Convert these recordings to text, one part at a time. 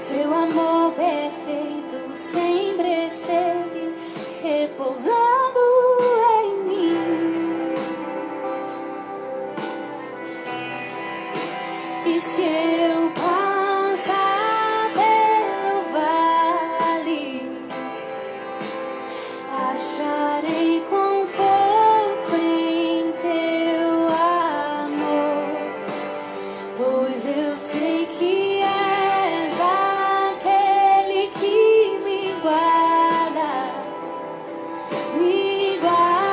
Seu amor perfeito sempre esteve repousando em mim. E se eu passar pelo vale, acharei conforto em teu amor, pois eu sei que és aquele que me guarda, me guardas.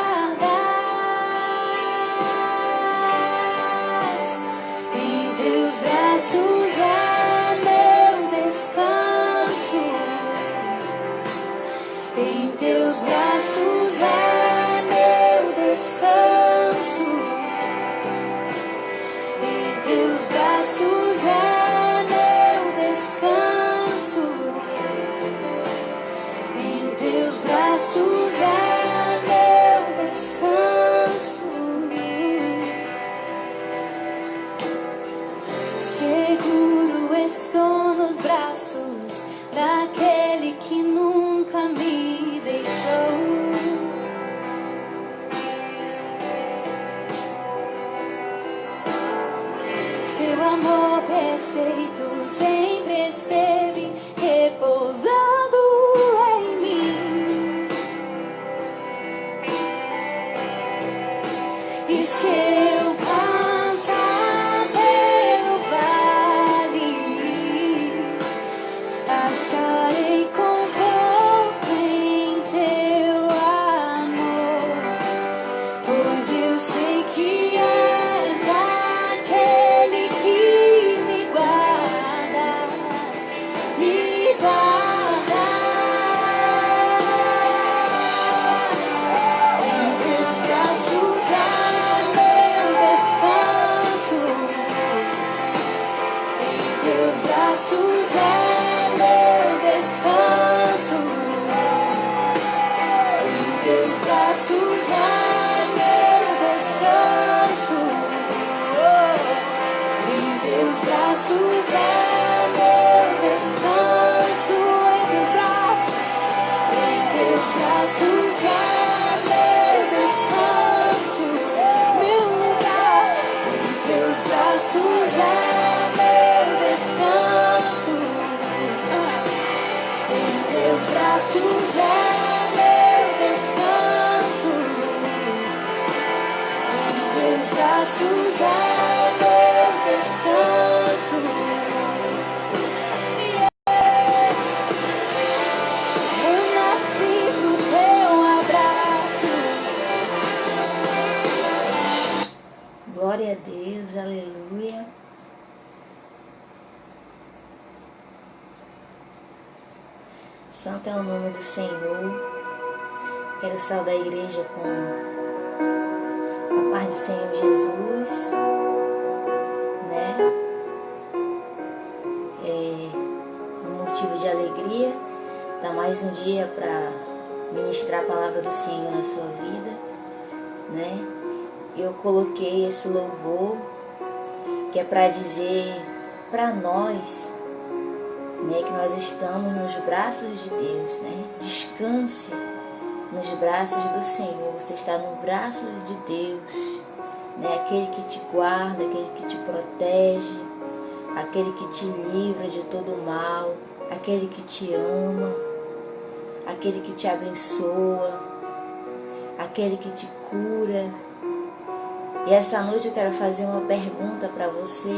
Em teus braços é meu descanso, em teus braços é meu descanso, em teus braços é meu descanso, em teus braços é meu descanso. Seguro estou nos braços daquele que nunca me deixou. Seu amor perfeito sempre esteve repousando em mim. E se eu passar pelo vale, acharei conforto em teu amor, pois eu sei que és aquele que me guarda, me guardas. Em teus braços é meu descanso, em teus braços é meu descanso, em teus braços é meu descanso, em teus braços é meu descanso, em teus braços é meu descanso, meu lugar, em teus braços é meu descanso, em teus braços é meu descanso, em teus braços é meu descanso. Eu nasci pro teu abraço. Glória a Deus, aleluia. Santo é o nome do Senhor. Quero saudar a igreja com a paz do Senhor Jesus, né? Um motivo de alegria, dar mais um dia para ministrar a palavra do Senhor na sua vida, né? Eu coloquei esse louvor que é para dizer para nós, né, que nós estamos nos braços de Deus, né? Descanse nos braços do Senhor. Você está no braço de Deus, né? Aquele que te guarda, aquele que te protege, aquele que te livra de todo mal, aquele que te ama, aquele que te abençoa, aquele que te cura. E essa noite eu quero fazer uma pergunta para você.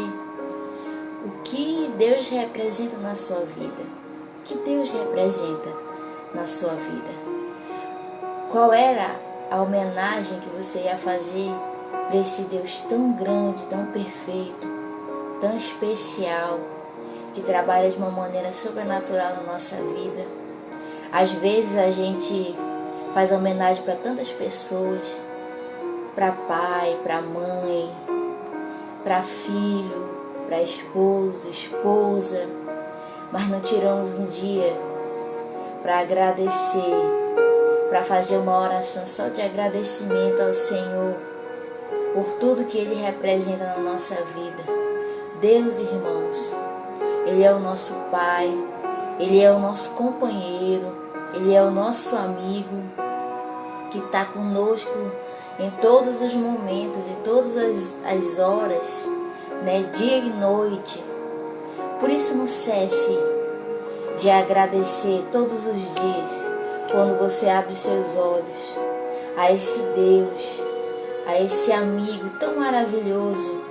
O que Deus representa na sua vida? O que Deus representa na sua vida? Qual era a homenagem que você ia fazer para esse Deus tão grande, tão perfeito, tão especial, que trabalha de uma maneira sobrenatural na nossa vida? Às vezes a gente faz homenagem para tantas pessoas, para pai, para mãe, para filho, para esposo, esposa, mas não tiramos um dia para agradecer, para fazer uma oração só de agradecimento ao Senhor por tudo que Ele representa na nossa vida. Deus, irmãos, Ele é o nosso Pai, Ele é o nosso companheiro, Ele é o nosso amigo, que está conosco em todos os momentos, em todas as horas, né? Dia e noite. Por isso não cesse de agradecer todos os dias, quando você abre seus olhos, a esse Deus, a esse amigo tão maravilhoso,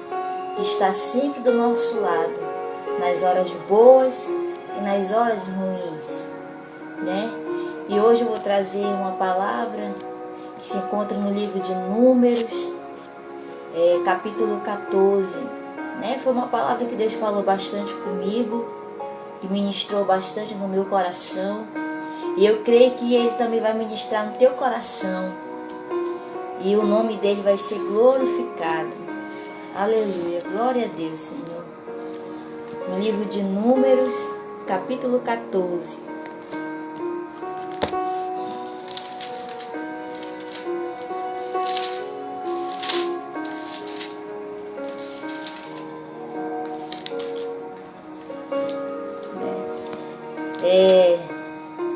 que está sempre do nosso lado, nas horas boas e nas horas ruins, né? E hoje eu vou trazer uma palavra que se encontra no livro de Números, capítulo 14, né? Foi uma palavra que Deus falou bastante comigo, que ministrou bastante no meu coração, e eu creio que Ele também vai ministrar no teu coração, e o nome dele vai ser glorificado. Aleluia, glória a Deus, Senhor. No livro de Números, capítulo 14.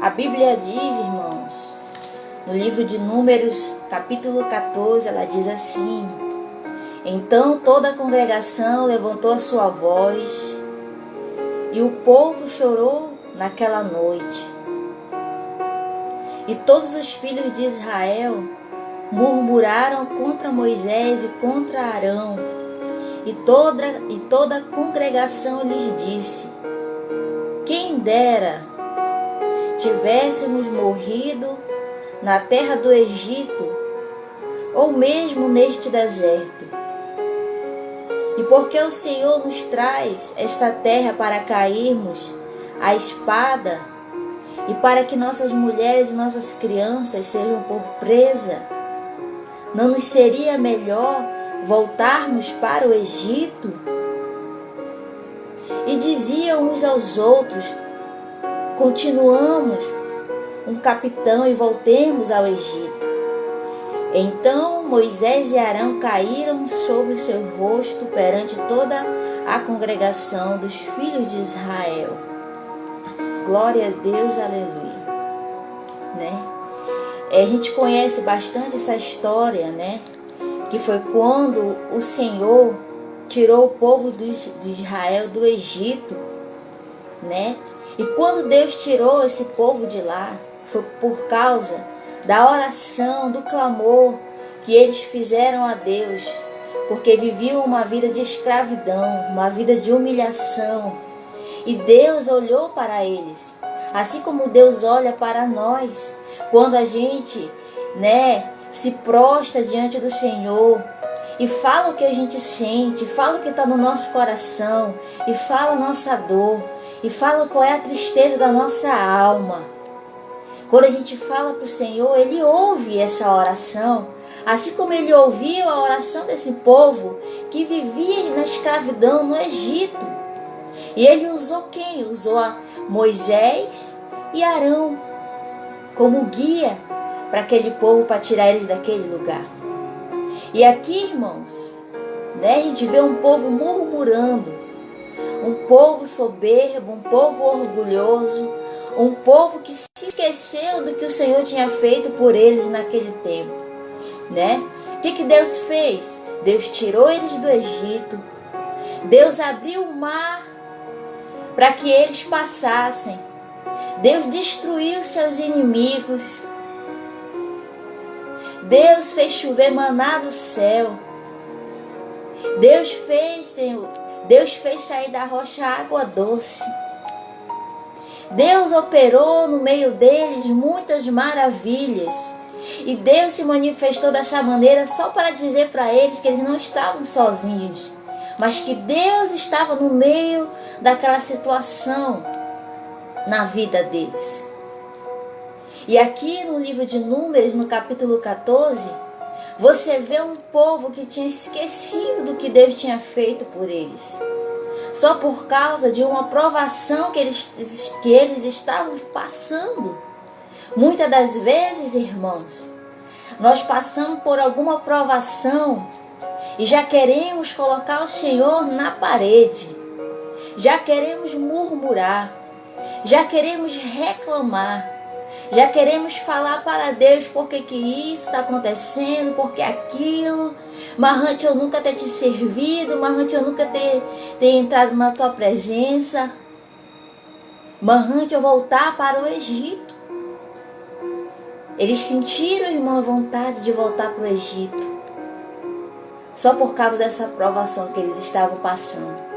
A Bíblia diz, irmãos, no livro de Números, capítulo 14, ela diz assim: então toda a congregação levantou a sua voz, e o povo chorou naquela noite. E todos os filhos de Israel murmuraram contra Moisés e contra Arão, e toda a congregação lhes disse: quem dera tivéssemos morrido na terra do Egito, ou mesmo neste deserto. E porque o Senhor nos traz esta terra para cairmos à espada, e para que nossas mulheres e nossas crianças sejam por presa, não nos seria melhor voltarmos para o Egito? E diziam uns aos outros: continuamos um capitão e voltemos ao Egito. Então Moisés e Arão caíram sobre o seu rosto perante toda a congregação dos filhos de Israel. Glória a Deus, aleluia. Né? A gente conhece bastante essa história, né? Que foi quando o Senhor tirou o povo de Israel do Egito, né? E quando Deus tirou esse povo de lá, foi por causa da oração, do clamor que eles fizeram a Deus, porque viviam uma vida de escravidão, uma vida de humilhação. E Deus olhou para eles, assim como Deus olha para nós, quando a gente, né, se prostra diante do Senhor e fala o que a gente sente, fala o que está no nosso coração, e fala a nossa dor, e fala qual é a tristeza da nossa alma. Quando a gente fala para o Senhor, Ele ouve essa oração, assim como Ele ouviu a oração desse povo que vivia na escravidão no Egito. E Ele usou quem? Usou Moisés e Arão como guia para aquele povo, para tirar eles daquele lugar. E aqui, irmãos, né, a gente vê um povo murmurando, um povo soberbo, um povo orgulhoso, um povo que se esqueceu do que o Senhor tinha feito por eles naquele tempo, né? O que Deus fez? Deus tirou eles do Egito, Deus abriu o mar para que eles passassem, Deus destruiu seus inimigos, Deus fez chover maná do céu, Deus fez sair da rocha água doce. Deus operou no meio deles muitas maravilhas. E Deus se manifestou dessa maneira só para dizer para eles que eles não estavam sozinhos, mas que Deus estava no meio daquela situação na vida deles. E aqui no livro de Números, no capítulo 14, você vê um povo que tinha esquecido do que Deus tinha feito por eles, só por causa de uma provação que eles estavam passando. Muitas das vezes, irmãos, nós passamos por alguma provação e já queremos colocar o Senhor na parede. já queremos murmurar, já queremos reclamar, já queremos falar para Deus por que isso está acontecendo, porque aquilo, mas antes eu nunca ter te servido, mas antes eu nunca ter entrado na tua presença, mas antes eu voltar para o Egito. Eles sentiram, irmão, a vontade de voltar para o Egito, só por causa dessa provação que eles estavam passando.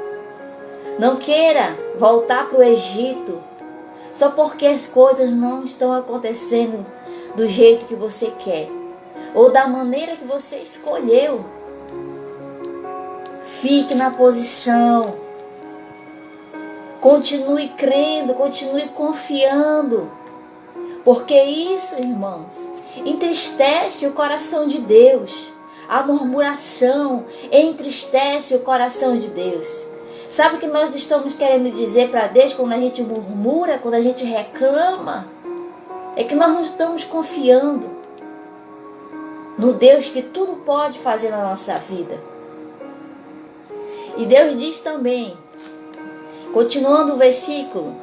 Não queira voltar para o Egito só porque as coisas não estão acontecendo do jeito que você quer ou da maneira que você escolheu. Fique na posição. Continue crendo, continue confiando. Porque isso, irmãos, entristece o coração de Deus. A murmuração entristece o coração de Deus. Sabe o que nós estamos querendo dizer para Deus quando a gente murmura, quando a gente reclama? É que nós não estamos confiando no Deus que tudo pode fazer na nossa vida. E Deus diz também, continuando o versículo,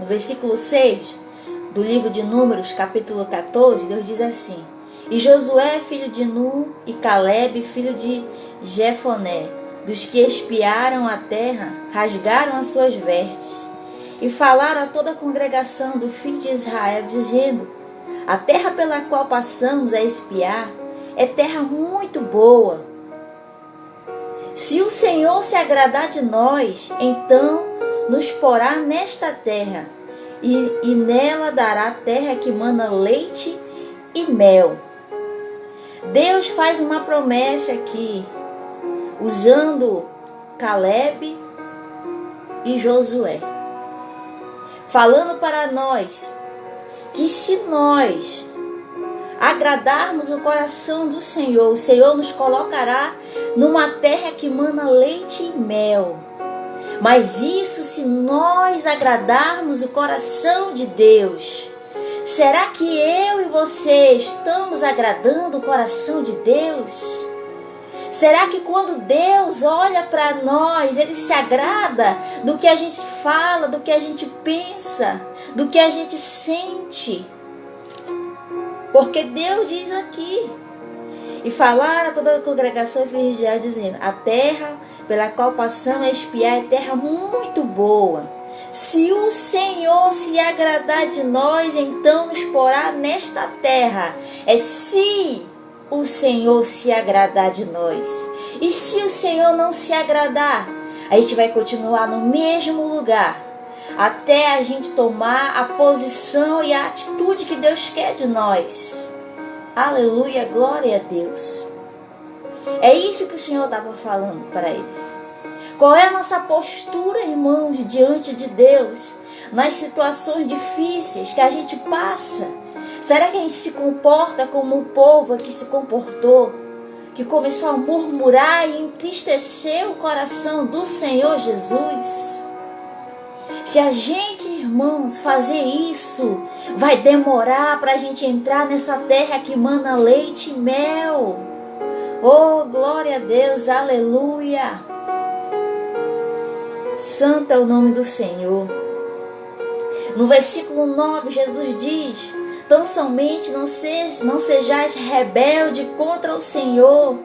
no versículo 6 do livro de Números, capítulo 14, Deus diz assim: E Josué, filho de Nun, e Caleb, filho de Jefoné, dos que espiaram a terra, rasgaram as suas vestes e falaram a toda a congregação do filho de Israel, dizendo: A terra pela qual passamos a espiar é terra muito boa. Se o Senhor se agradar de nós, então nos porá nesta terra, e nela dará terra que mana leite e mel. Deus faz uma promessa aqui, usando Caleb e Josué, falando para nós que se nós agradarmos o coração do Senhor, o Senhor nos colocará numa terra que mana leite e mel. Mas isso se nós agradarmos o coração de Deus. Será que eu e você estamos agradando o coração de Deus? Será que quando Deus olha para nós, Ele se agrada do que a gente fala, do que a gente pensa, do que a gente sente? Porque Deus diz aqui: E falaram a toda a congregação de Israel, dizendo: A terra pela qual passamos a espiar é terra muito boa. Se o Senhor se agradar de nós, então nos porá nesta terra. É se o Senhor se agradar de nós. E se o Senhor não se agradar, a gente vai continuar no mesmo lugar, até a gente tomar a posição e a atitude que Deus quer de nós. Aleluia, glória a Deus. É isso que o Senhor estava falando para eles. Qual é a nossa postura, irmãos, diante de Deus, nas situações difíceis que a gente passa? Será que a gente se comporta como o povo que se comportou, que começou a murmurar e entristecer o coração do Senhor Jesus? Se a gente, irmãos, fazer isso, vai demorar para a gente entrar nessa terra que mana leite e mel. Oh, glória a Deus, aleluia. Santo é o nome do Senhor. No versículo 9, Jesus diz: Tão somente não sejais rebelde contra o Senhor,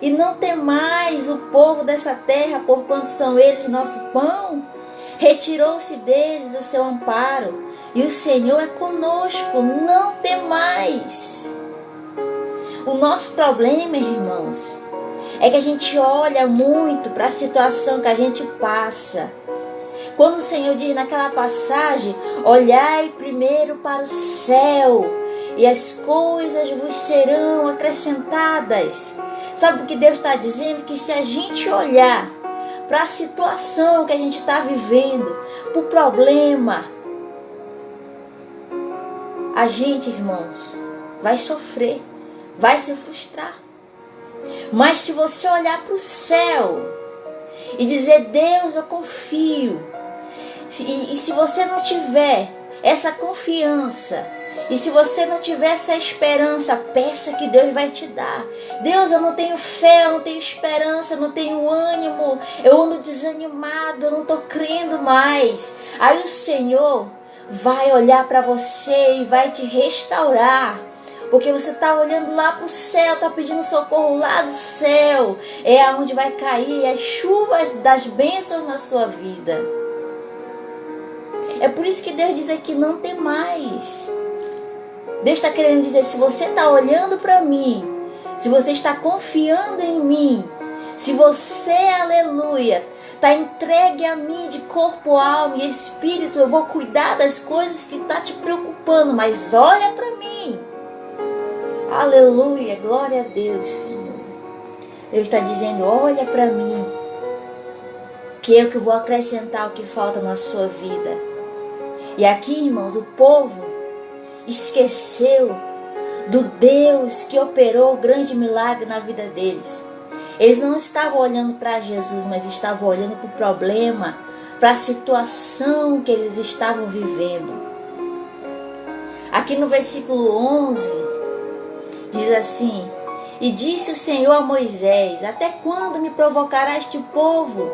e não temais o povo dessa terra, porquanto são eles nosso pão. Retirou-se deles o seu amparo, e o Senhor é conosco, não temais. O nosso problema, irmãos, é que a gente olha muito para a situação que a gente passa. Quando o Senhor diz naquela passagem: Olhai primeiro para o céu, e as coisas vos serão acrescentadas. Sabe o que Deus está dizendo? Que se a gente olhar para a situação que a gente está vivendo, para o problema, a gente, irmãos, vai sofrer, vai se frustrar. Mas se você olhar para o céu e dizer: Deus, eu confio, e se você não tiver essa confiança, E se você não tiver essa esperança, peça que Deus vai te dar. Deus, eu não tenho fé, eu não tenho esperança, eu não tenho ânimo, eu ando desanimado, eu não estou crendo mais. Aí o Senhor vai olhar para você e vai te restaurar. Porque você está olhando lá para o céu, está pedindo socorro lá do céu. É aonde vai cair as chuvas das bênçãos na sua vida. É por isso que Deus diz aqui, não tem mais. Deus está querendo dizer, se você está olhando para mim, se você está confiando em mim, se você, aleluia, está entregue a mim de corpo, alma e espírito, eu vou cuidar das coisas que estão te preocupando, mas olha para mim. Aleluia, glória a Deus, Senhor. Deus está dizendo, olha para mim, que eu que vou acrescentar o que falta na sua vida. E aqui, irmãos, o povo esqueceu do Deus que operou o grande milagre na vida deles. Eles não estavam olhando para Jesus, mas estavam olhando para o problema, para a situação que eles estavam vivendo. Aqui no versículo 11, diz assim, e disse o Senhor a Moisés, até quando me provocará este povo?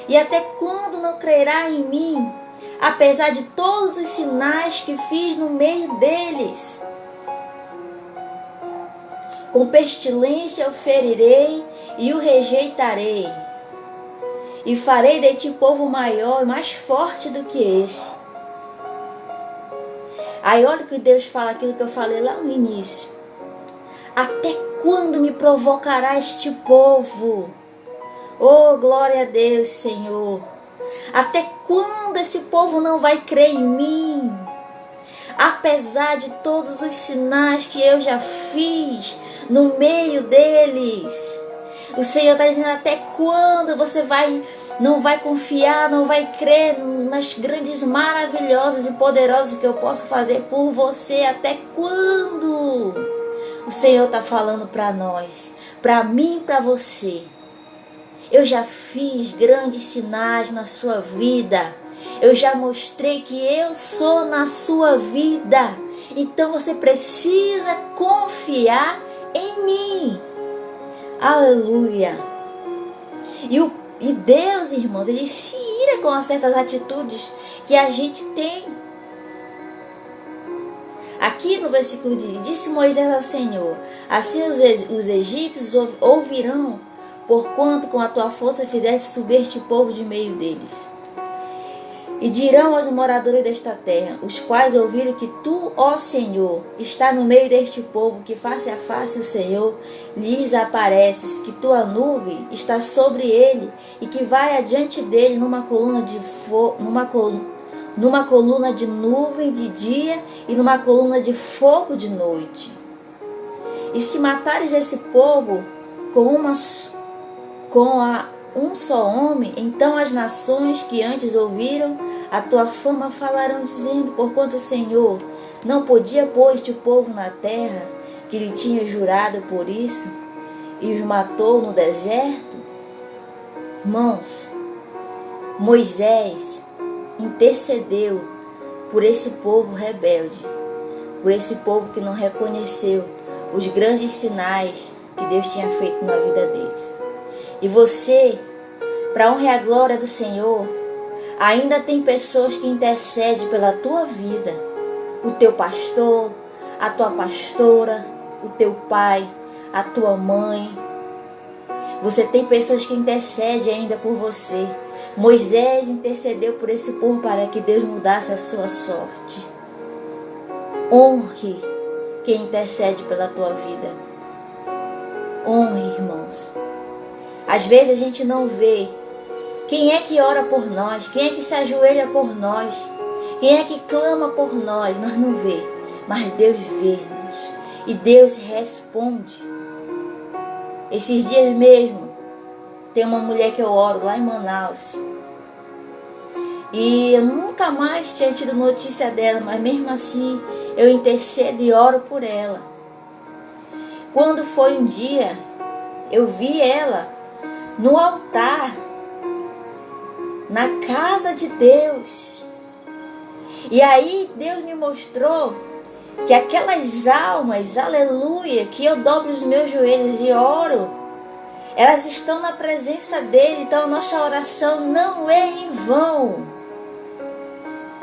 E até quando não crerá em mim? Apesar de todos os sinais que fiz no meio deles. Com pestilência o ferirei e o rejeitarei. E farei de ti povo maior e mais forte do que esse. Aí olha o que Deus fala, aquilo que eu falei lá no início. Até quando me provocará este povo? Oh, glória a Deus, Senhor. Até quando esse povo não vai crer em mim? Apesar de todos os sinais que eu já fiz no meio deles. O Senhor está dizendo, até quando você não vai confiar, não vai crer nas grandes, maravilhosas e poderosas que eu posso fazer por você? Até quando? O Senhor está falando para nós, para mim e para você. Eu já fiz grandes sinais na sua vida. Eu já mostrei que eu sou na sua vida. Então você precisa confiar em mim. Aleluia. E Deus, irmãos, Ele se ira com certas atitudes que a gente tem. Aqui no versículo disse Moisés ao Senhor, assim os egípcios ouvirão, porquanto com a tua força fizeste subir este povo de meio deles. E dirão aos moradores desta terra, os quais ouviram que tu, ó Senhor, está no meio deste povo, que face a face o Senhor lhes apareces, que tua nuvem está sobre ele, e que vai adiante dele numa coluna de nuvem de dia e numa coluna de fogo de noite. E se matares esse povo com um só homem, então as nações que antes ouviram a tua fama falarão, dizendo, porquanto o Senhor não podia pôr este povo na terra, que lhe tinha jurado por isso, e os matou no deserto. Irmãos, Moisés intercedeu por esse povo rebelde, por esse povo que não reconheceu os grandes sinais que Deus tinha feito na vida deles. E você, para a honra e a glória do Senhor, ainda tem pessoas que intercedem pela tua vida. O teu pastor, a tua pastora, o teu pai, a tua mãe. Você tem pessoas que intercedem ainda por você. Moisés intercedeu por esse povo para que Deus mudasse a sua sorte. Honre quem intercede pela tua vida. Honre, irmãos. Às vezes a gente não vê quem é que ora por nós, quem é que se ajoelha por nós, quem é que clama por nós não vê, mas Deus vê-nos e Deus responde. Esses dias mesmo, tem uma mulher que eu oro lá em Manaus e eu nunca mais tinha tido notícia dela, mas mesmo assim eu intercedo e oro por ela. Quando foi um dia, eu vi ela no altar, na casa de Deus. E aí Deus me mostrou Que aquelas almas, aleluia, que eu dobro os meus joelhos e oro, elas estão na presença dele. Então a nossa oração não é em vão.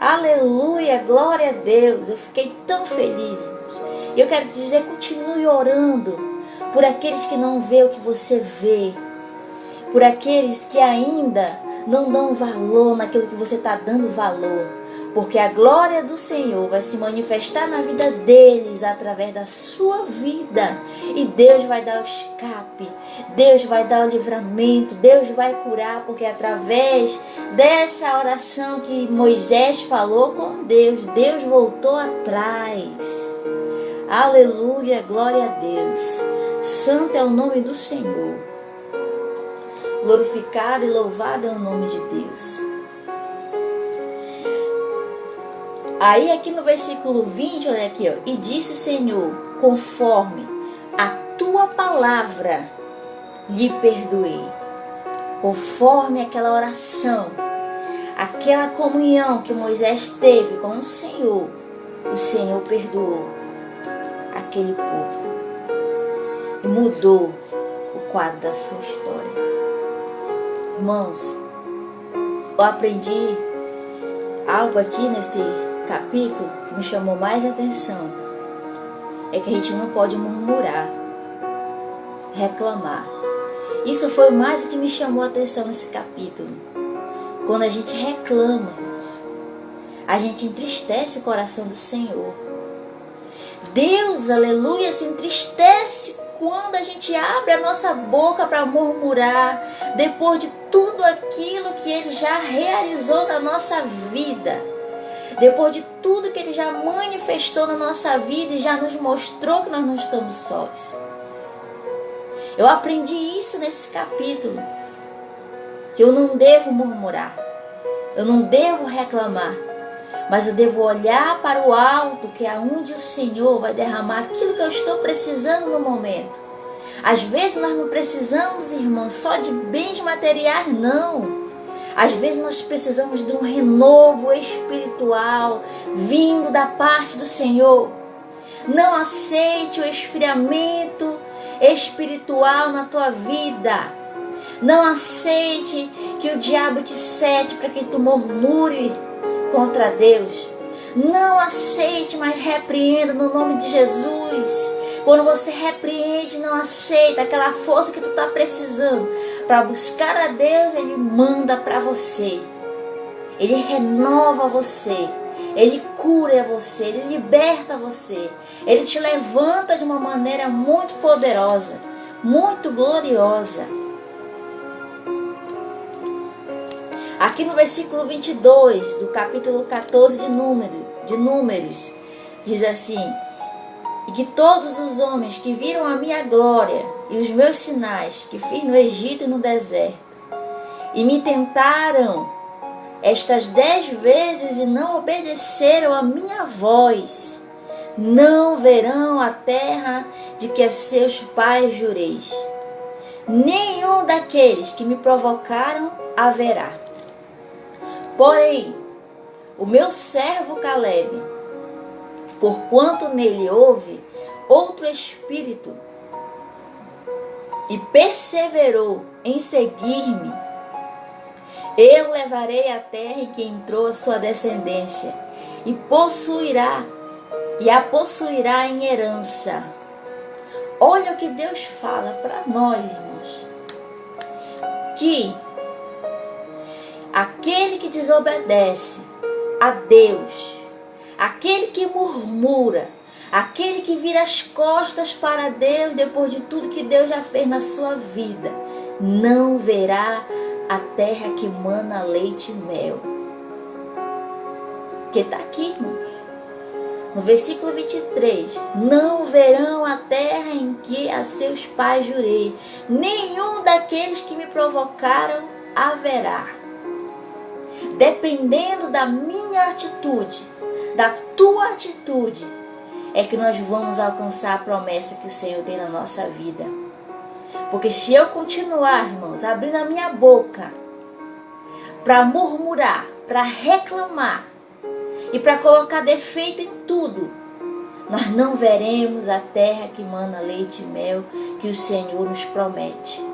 Aleluia, glória a Deus. Eu fiquei tão feliz. E eu quero te dizer, continue orando por aqueles que não vê o que você vê, por aqueles que ainda não dão valor naquilo que você está dando valor, porque a glória do Senhor vai se manifestar na vida deles através da sua vida, e Deus vai dar o escape, Deus vai dar o livramento, Deus vai curar, porque através dessa oração que Moisés falou com Deus, Deus voltou atrás. Aleluia, glória a Deus. Santo é o nome do Senhor. Glorificado e louvado é o nome de Deus. Aí aqui no versículo 20, olha aqui, ó. E disse o Senhor, conforme a tua palavra lhe perdoei. Conforme aquela oração, aquela comunhão que Moisés teve com o Senhor perdoou aquele povo e mudou o quadro da sua história. Irmãos, eu aprendi algo aqui nesse capítulo que me chamou mais atenção. É que a gente não pode murmurar, reclamar. Isso foi mais o que me chamou a atenção nesse capítulo. Quando a gente reclama, irmãos, a gente entristece o coração do Senhor. Deus, aleluia, se entristece quando a gente abre a nossa boca para murmurar, depois de tudo aquilo que Ele já realizou na nossa vida, depois de tudo que Ele já manifestou na nossa vida e já nos mostrou que nós não estamos sós. Eu aprendi isso nesse capítulo, que eu não devo murmurar, eu não devo reclamar, mas eu devo olhar para o alto, que é onde o Senhor vai derramar aquilo que eu estou precisando no momento. Às vezes nós não precisamos, irmãos, só de bens materiais, não. Às vezes nós precisamos de um renovo espiritual vindo da parte do Senhor. Não aceite o esfriamento espiritual na tua vida. Não aceite que o diabo te sete para que tu murmure contra Deus. Não aceite, mas repreenda no nome de Jesus. Quando você repreende, não aceita aquela força que tu está precisando para buscar a Deus, Ele manda para você. Ele renova você. Ele cura você. Ele liberta você. Ele te levanta de uma maneira muito poderosa, muito gloriosa. Aqui no versículo 22 do capítulo 14 de Números, diz assim: e que todos os homens que viram a minha glória e os meus sinais que fiz no Egito e no deserto, e me tentaram estas 10 vezes e não obedeceram a minha voz, não verão a terra de que a seus pais jureis. Nenhum daqueles que me provocaram haverá. Porém, o meu servo Calebe, porquanto nele houve outro espírito, e perseverou em seguir-me, eu levarei a terra em que entrou a sua descendência, e a possuirá em herança. Olha o que Deus fala para nós, irmãos. Que aquele que desobedece a Deus, aquele que murmura, aquele que vira as costas para Deus depois de tudo que Deus já fez na sua vida, não verá a terra que mana leite e mel. Que está aqui, irmãos. No versículo 23, não verão a terra em que a seus pais jurei, nenhum daqueles que me provocaram haverá. Dependendo da minha atitude, da tua atitude, é que nós vamos alcançar a promessa que o Senhor tem na nossa vida. Porque se eu continuar, irmãos, abrindo a minha boca para murmurar, para reclamar e para colocar defeito em tudo, nós não veremos a terra que mana leite e mel que o Senhor nos promete.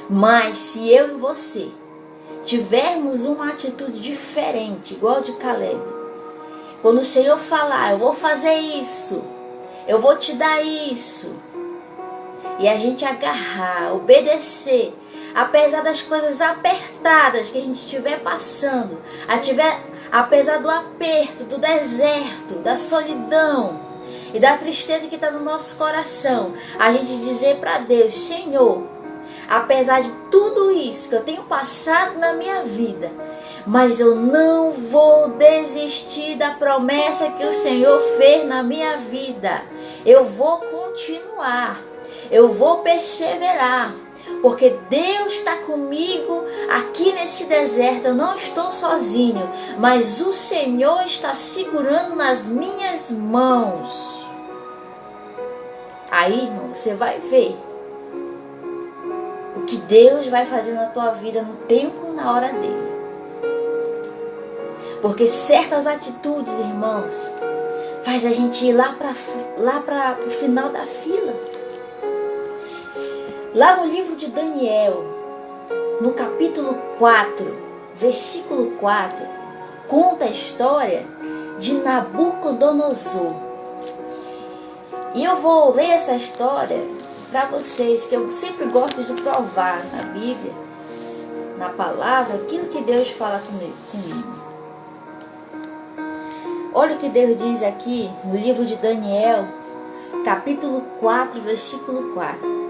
Mas se eu e você tivermos uma atitude diferente, igual de Caleb, quando o Senhor falar, eu vou fazer isso, eu vou te dar isso, e a gente agarrar, obedecer, apesar das coisas apertadas que a gente estiver passando, apesar do aperto, do deserto, da solidão e da tristeza que está no nosso coração, a gente dizer para Deus: Senhor, apesar de tudo isso que eu tenho passado na minha vida, mas eu não vou desistir da promessa que o Senhor fez na minha vida. Eu vou continuar, eu vou perseverar, porque Deus está comigo aqui nesse deserto. Eu não estou sozinho, mas o Senhor está segurando nas minhas mãos. Aí, irmão, você vai ver o que Deus vai fazer na tua vida no tempo e na hora dele. Porque certas atitudes, irmãos, faz a gente ir lá para o final da fila. Lá no livro de Daniel, no capítulo 4, versículo 4, conta a história de Nabucodonosor. E eu vou ler essa história para vocês, que eu sempre gosto de provar na Bíblia, na palavra, aquilo que Deus fala comigo. Olha o que Deus diz aqui no livro de Daniel, capítulo 4, versículo 4.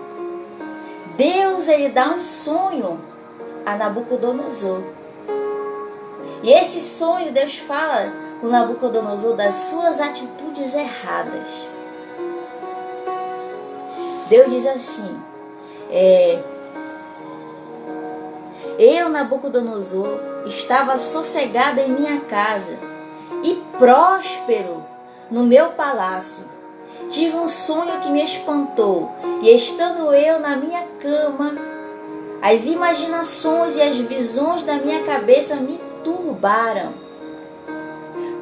Deus, ele dá um sonho a Nabucodonosor. E esse sonho, Deus fala com Nabucodonosor das suas atitudes erradas. Deus diz assim: eu, Nabucodonosor, estava sossegada em minha casa e próspero no meu palácio. Tive um sonho que me espantou, e estando eu na minha cama, as imaginações e as visões da minha cabeça me turbaram.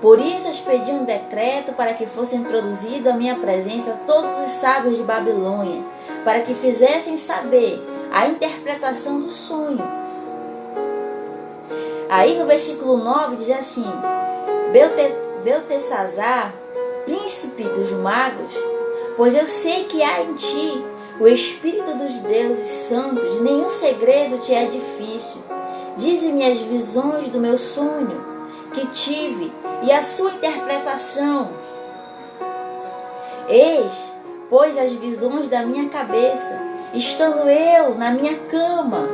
Por isso expedi um decreto para que fosse introduzido à minha presença todos os sábios de Babilônia, para que fizessem saber a interpretação do sonho. Aí no versículo 9 diz assim: Beltesazar, príncipe dos magos, pois eu sei que há em ti o Espírito dos deuses santos, nenhum segredo te é difícil. Dize-me as visões do meu sonho que tive e a sua interpretação. Eis, pois, as visões da minha cabeça, estando eu na minha cama.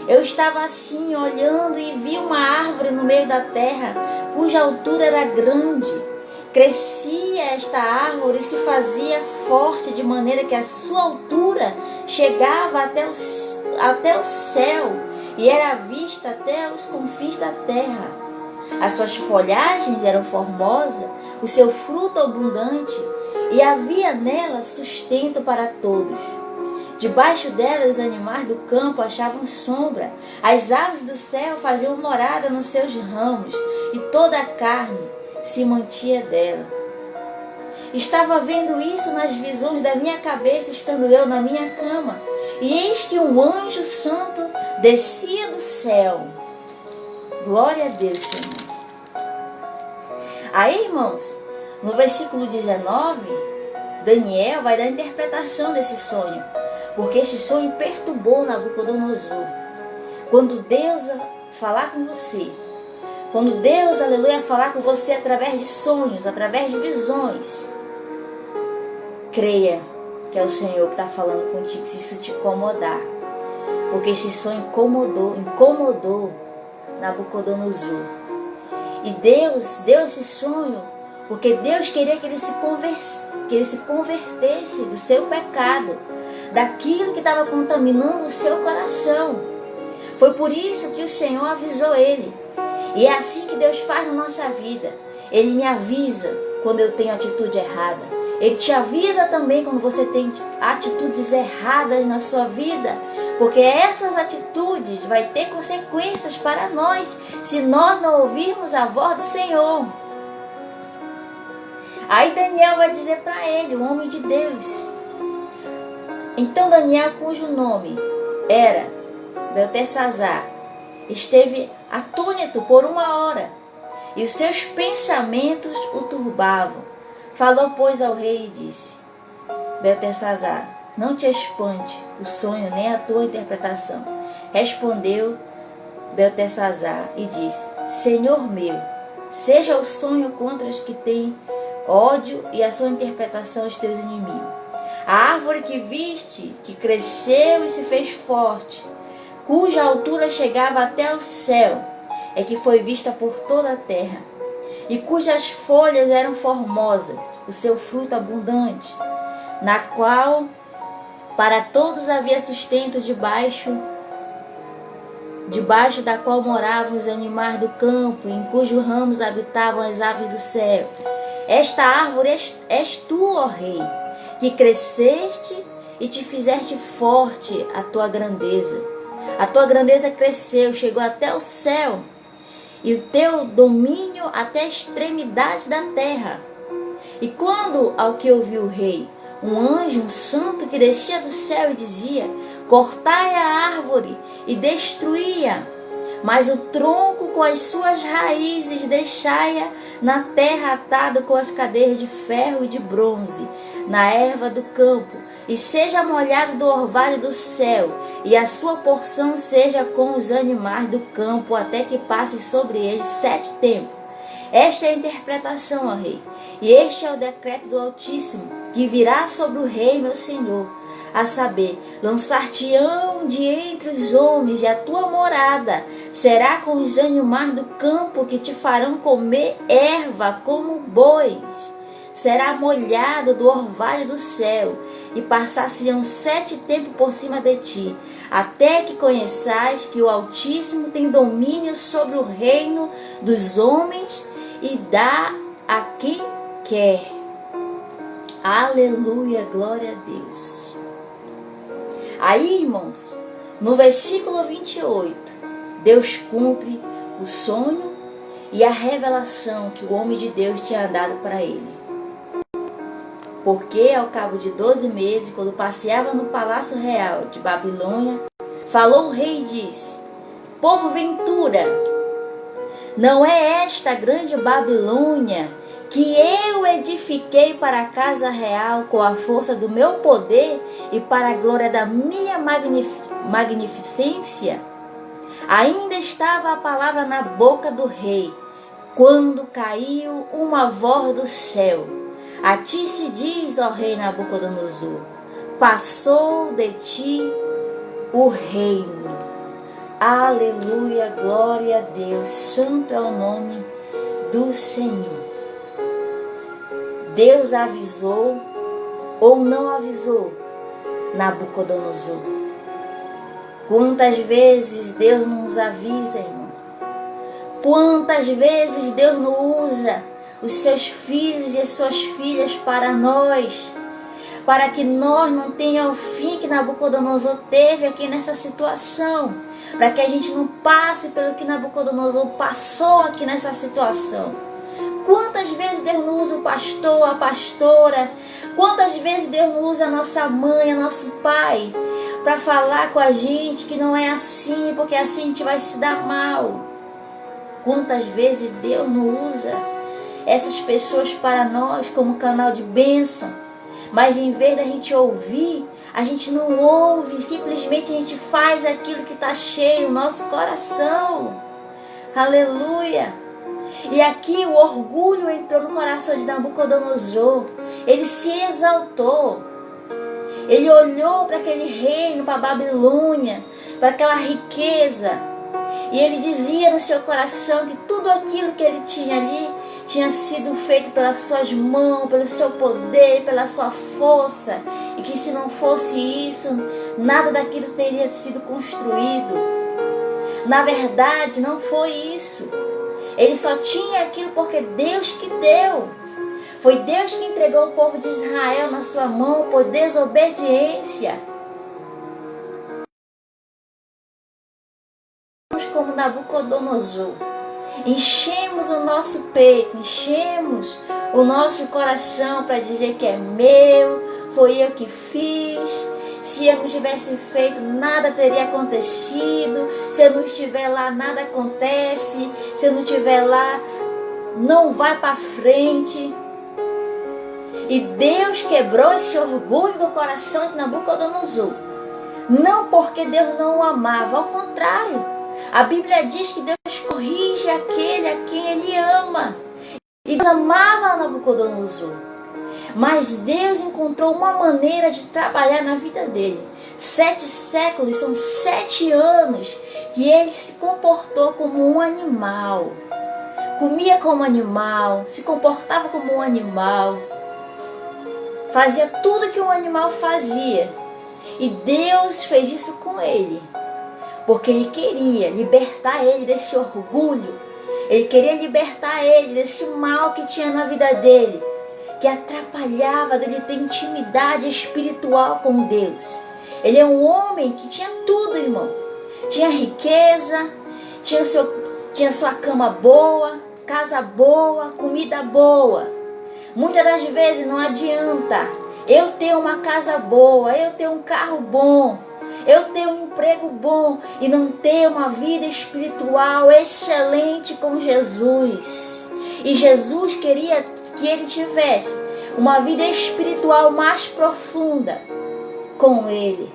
Eu estava assim, olhando, e vi uma árvore no meio da terra, cuja altura era grande. Crescia esta árvore e se fazia forte, de maneira que a sua altura chegava até o céu, e era vista até os confins da terra. As suas folhagens eram formosas, o seu fruto abundante, e havia nela sustento para todos. Debaixo dela os animais do campo achavam sombra, as aves do céu faziam morada nos seus ramos, e toda a carne se mantinha dela. Estava vendo isso nas visões da minha cabeça, estando eu na minha cama, e eis que um anjo santo descia do céu. Glória a Deus, Senhor. Aí, irmãos, no versículo 19, Daniel vai dar a interpretação desse sonho, porque esse sonho perturbou Nabucodonosor. Quando Deus falar com você, quando Deus, aleluia, falar com você através de sonhos, através de visões, creia que é o Senhor que está falando contigo, se isso te incomodar. Porque esse sonho incomodou Nabucodonosor. E Deus deu esse sonho porque Deus queria que ele se convertesse do seu pecado, daquilo que estava contaminando o seu coração. Foi por isso que o Senhor avisou ele. E é assim que Deus faz na nossa vida. Ele me avisa quando eu tenho atitude errada. Ele te avisa também quando você tem atitudes erradas na sua vida. Porque essas atitudes vão ter consequências para nós, se nós não ouvirmos a voz do Senhor. Aí Daniel vai dizer para ele, o homem de Deus. Então Daniel, cujo nome era Beltesazar, esteve atônito por 1 hora, e os seus pensamentos o turbavam. Falou, pois, ao rei e disse: Beltesazar, não te espante o sonho nem a tua interpretação. Respondeu Beltesazar e disse: Senhor meu, seja o sonho contra os que têm ódio e a sua interpretação os teus inimigos. A árvore que viste, que cresceu e se fez forte, cuja altura chegava até o céu, é que foi vista por toda a terra, e cujas folhas eram formosas, o seu fruto abundante, na qual para todos havia sustento debaixo da qual moravam os animais do campo, em cujos ramos habitavam as aves do céu. Esta árvore és tu, ó rei, que cresceste e te fizeste forte a tua grandeza. A tua grandeza cresceu, chegou até o céu, e o teu domínio até a extremidade da terra. E quando ao que ouviu o rei, um anjo, um santo que descia do céu e dizia: cortai a árvore e destruí-a, mas o tronco com as suas raízes deixai-a na terra atado com as cadeias de ferro e de bronze, na erva do campo, e seja molhado do orvalho do céu, e a sua porção seja com os animais do campo, até que passe sobre eles 7 tempos. Esta é a interpretação, ó rei, e este é o decreto do Altíssimo, que virá sobre o rei meu senhor, a saber, lançar-te-ão de entre os homens, e a tua morada será com os animais do campo, que te farão comer erva como bois. Será molhado do orvalho do céu, e passar-se-ão 7 tempos por cima de ti, até que conheçais que o Altíssimo tem domínio sobre o reino dos homens e dá a quem quer. Aleluia, glória a Deus. Aí, irmãos, no versículo 28, Deus cumpre o sonho e a revelação que o homem de Deus tinha dado para ele. Porque ao cabo de 12 meses, quando passeava no palácio real de Babilônia, falou o rei e disse: porventura, não é esta a grande Babilônia que eu edifiquei para a casa real com a força do meu poder e para a glória da minha magnificência? Ainda estava a palavra na boca do rei, quando caiu uma voz do céu: a ti se diz, ó rei Nabucodonosor, passou de ti o reino. Aleluia, glória a Deus, santo é o nome do Senhor. Deus avisou ou não avisou Nabucodonosor? Quantas vezes Deus nos avisa, irmão? Quantas vezes Deus não usa os seus filhos e as suas filhas para nós, para que nós não tenhamos o fim que Nabucodonosor teve aqui nessa situação, para que a gente não passe pelo que Nabucodonosor passou aqui nessa situação. Quantas vezes Deus não usa o pastor, a pastora, quantas vezes Deus não usa a nossa mãe, a nosso pai, para falar com a gente que não é assim, porque assim a gente vai se dar mal. Quantas vezes Deus não usa essas pessoas para nós como canal de bênção, mas em vez da gente ouvir, a gente não ouve, simplesmente a gente faz aquilo que está cheio no nosso coração. Aleluia! E aqui o orgulho entrou no coração de Nabucodonosor. Ele se exaltou. Ele olhou para aquele reino, para a Babilônia, para aquela riqueza. E ele dizia no seu coração que tudo aquilo que ele tinha ali tinha sido feito pelas suas mãos, pelo seu poder, pela sua força. E que se não fosse isso, nada daquilo teria sido construído. Na verdade, não foi isso. Ele só tinha aquilo porque Deus que deu. Foi Deus que entregou o povo de Israel na sua mão por desobediência. Como Nabucodonosor. enchemos o nosso peito, enchemos o nosso coração para dizer que é meu, foi eu que fiz. Se eu não tivesse feito, nada teria acontecido. Se eu não estiver lá, nada acontece. Se eu não estiver lá, não vai para frente. E Deus quebrou esse orgulho do coração de Nabucodonosor. Não porque Deus não o amava, ao contrário. A Bíblia diz que Deus corrige aquele a quem Ele ama. E Deus amava Nabucodonosor. Mas Deus encontrou uma maneira de trabalhar na vida dele. 7 séculos, são 7 anos que ele se comportou como um animal. Comia como animal, se comportava como um animal. Fazia tudo que um animal fazia. E Deus fez isso com ele. Porque Ele queria libertar ele desse orgulho. Ele queria libertar ele desse mal que tinha na vida dele, que atrapalhava dele ter intimidade espiritual com Deus. Ele é um homem que tinha tudo, irmão. Tinha riqueza, tinha sua cama boa, casa boa, comida boa. Muitas das vezes não adianta eu ter uma casa boa, eu ter um carro bom, eu ter um emprego bom e não ter uma vida espiritual excelente com Jesus. E Jesus queria que ele tivesse uma vida espiritual mais profunda com ele.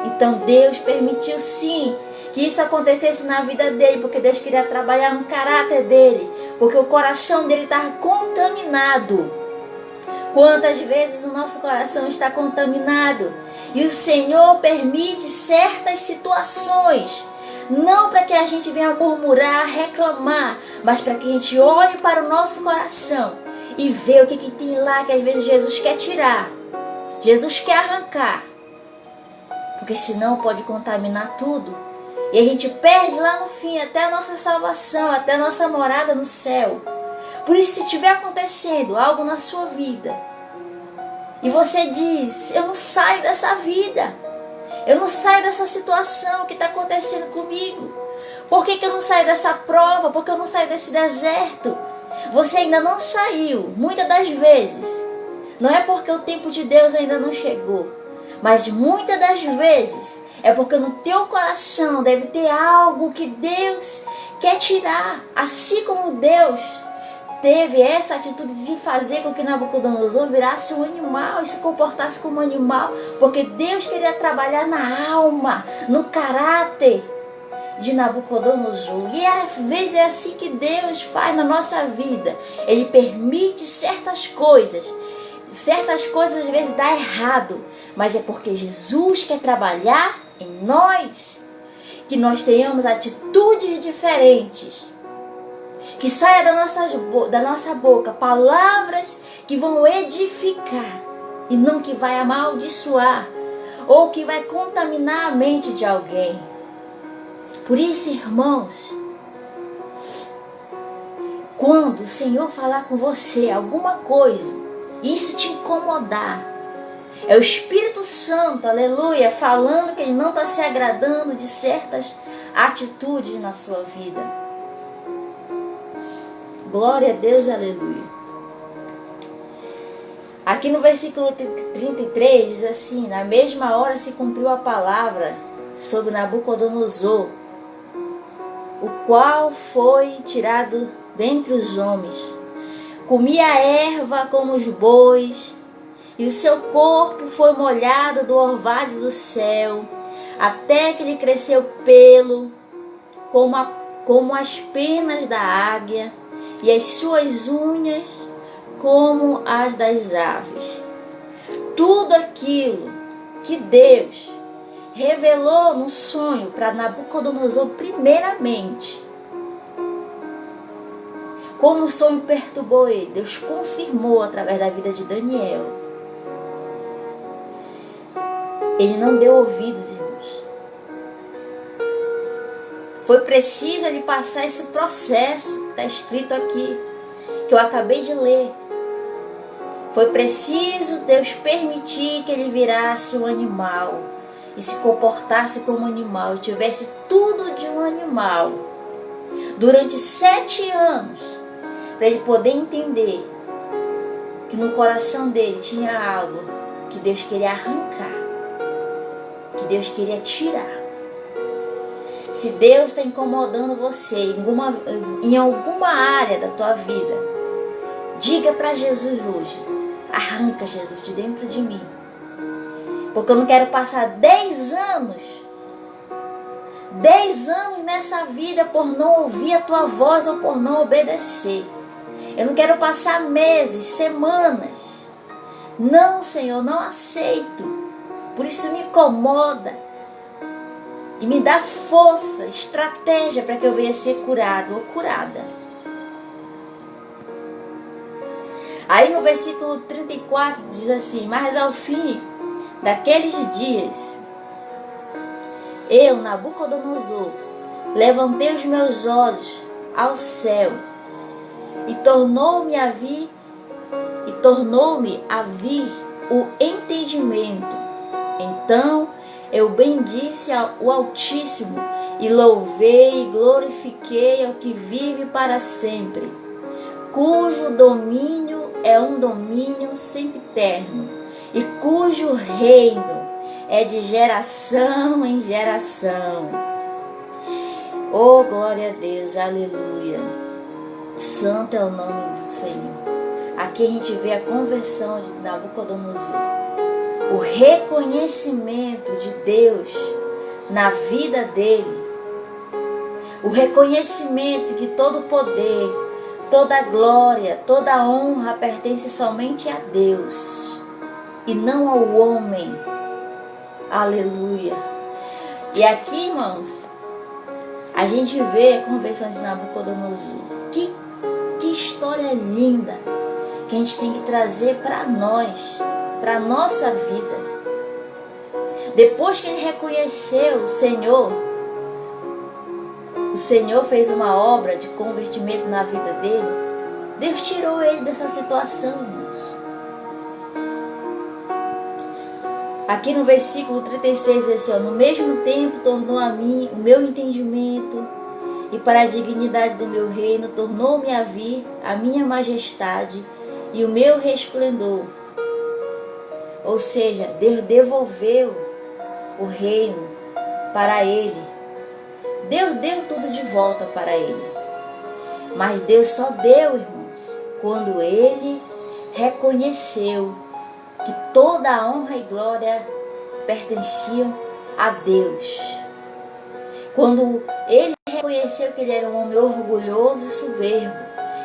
Então Deus permitiu sim que isso acontecesse na vida dele, porque Deus queria trabalhar no caráter dele, porque o coração dele estava contaminado. Quantas vezes o nosso coração está contaminado e o Senhor permite certas situações, não para que a gente venha murmurar, reclamar, mas para que a gente olhe para o nosso coração e ver o que tem lá que às vezes Jesus quer tirar, Jesus quer arrancar, porque senão pode contaminar tudo e a gente perde lá no fim até a nossa salvação, até a nossa morada no céu. Por isso, se estiver acontecendo algo na sua vida e você diz, eu não saio dessa vida, eu não saio dessa situação que está acontecendo comigo, por que eu não saio dessa prova, por que eu não saio desse deserto? Você ainda não saiu, muitas das vezes. Não é porque o tempo de Deus ainda não chegou, mas muitas das vezes é porque no teu coração deve ter algo que Deus quer tirar. Assim como Deus teve essa atitude de fazer com que Nabucodonosor virasse um animal e se comportasse como um animal, porque Deus queria trabalhar na alma, no caráter de Nabucodonosor. E às vezes é assim que Deus faz na nossa vida. Ele permite certas coisas às vezes dá errado, mas é porque Jesus quer trabalhar em nós, que nós tenhamos atitudes diferentes, que saia da nossa boca palavras que vão edificar e não que vai amaldiçoar ou que vai contaminar a mente de alguém. Por isso, irmãos, quando o Senhor falar com você alguma coisa, isso te incomodar, é o Espírito Santo, aleluia, falando que Ele não está se agradando de certas atitudes na sua vida. Glória a Deus, aleluia. Aqui no versículo 33 diz assim: na mesma hora se cumpriu a palavra sobre Nabucodonosor, o qual foi tirado dentre os homens. Comia erva como os bois, e o seu corpo foi molhado do orvalho do céu, até que lhe cresceu pelo, como as penas da águia, e as suas unhas como as das aves. Tudo aquilo que Deus revelou no sonho para Nabucodonosor primeiramente, como o sonho perturbou ele, Deus confirmou através da vida de Daniel. Ele não deu ouvidos, irmãos. Foi preciso ele passar esse processo, está escrito aqui, que eu acabei de ler. Foi preciso Deus permitir que ele virasse um animal e se comportasse como animal, e tivesse tudo de um animal. durante 7 anos, para ele poder entender que no coração dele tinha algo que Deus queria arrancar, que Deus queria tirar. Se Deus está incomodando você em alguma área da tua vida, diga para Jesus hoje: arranca, Jesus, de dentro de mim. Porque eu não quero passar 10 anos nessa vida por não ouvir a tua voz ou por não obedecer. Eu não quero passar meses, semanas. Não, Senhor, não aceito. Por isso me incomoda. E me dá força, estratégia para que eu venha ser curado ou curada. Aí no versículo 34 diz assim: mas ao fim daqueles dias, eu, Nabucodonosor, levantei os meus olhos ao céu e tornou-me a vir o entendimento. Então eu bendisse o Altíssimo e louvei e glorifiquei ao que vive para sempre, cujo domínio é um domínio sempiterno e cujo reino é de geração em geração. Oh, glória a Deus, aleluia. Santo é o nome do Senhor. Aqui a gente vê a conversão de Nabucodonosor. O reconhecimento de Deus na vida dele. O reconhecimento que todo poder, toda glória, toda honra pertence somente a Deus e não ao homem. Aleluia. E aqui, irmãos, a gente vê a conversão de Nabucodonosor. Que história linda que a gente tem que trazer para nós, para a nossa vida. Depois que ele reconheceu o Senhor fez uma obra de convertimento na vida dele. Deus tirou ele dessa situação, irmãos. Aqui no versículo 36 diz assim: no mesmo tempo tornou a mim o meu entendimento, e para a dignidade do meu reino tornou-me a vir a minha majestade e o meu resplendor. Ou seja, Deus devolveu o reino para ele. Deus deu tudo de volta para ele. Mas Deus só deu, irmãos, quando ele reconheceu que toda a honra e glória pertenciam a Deus. Quando ele reconheceu que ele era um homem orgulhoso e soberbo,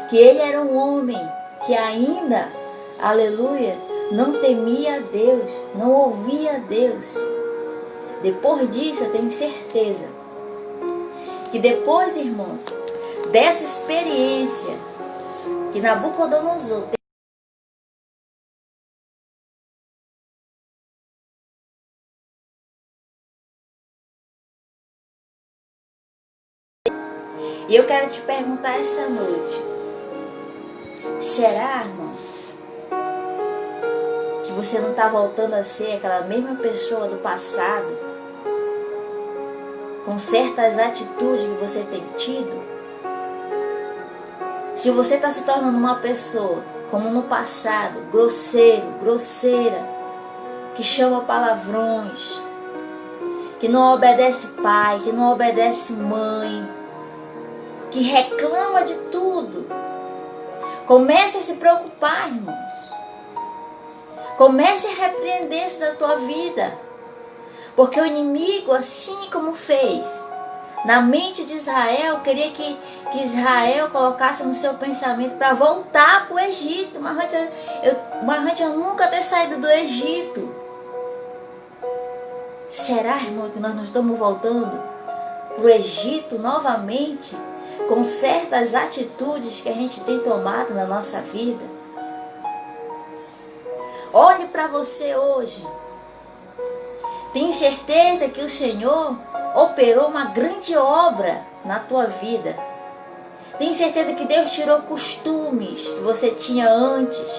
que ele era um homem que ainda, aleluia, não temia a Deus, não ouvia a Deus. Depois disso, eu tenho certeza que depois, irmãos, dessa experiência que Nabucodonosor teve, e eu quero te perguntar essa noite: será, irmãos, que você não está voltando a ser aquela mesma pessoa do passado, com certas atitudes que você tem tido? Se você está se tornando uma pessoa, como no passado, grosseiro, grosseira, que chama palavrões, que não obedece pai, que não obedece mãe, que reclama de tudo, comece a se preocupar, irmãos. Comece a repreender isso da tua vida. Porque o inimigo, assim como fez na mente de Israel, queria que Israel colocasse no seu pensamento para voltar para o Egito. Mas eu nunca ter saído do Egito. Será, irmão, que nós não estamos voltando para o Egito novamente, com certas atitudes que a gente tem tomado na nossa vida? Olhe para você hoje. Tenho certeza que o Senhor operou uma grande obra na tua vida. Tenho certeza que Deus tirou costumes que você tinha antes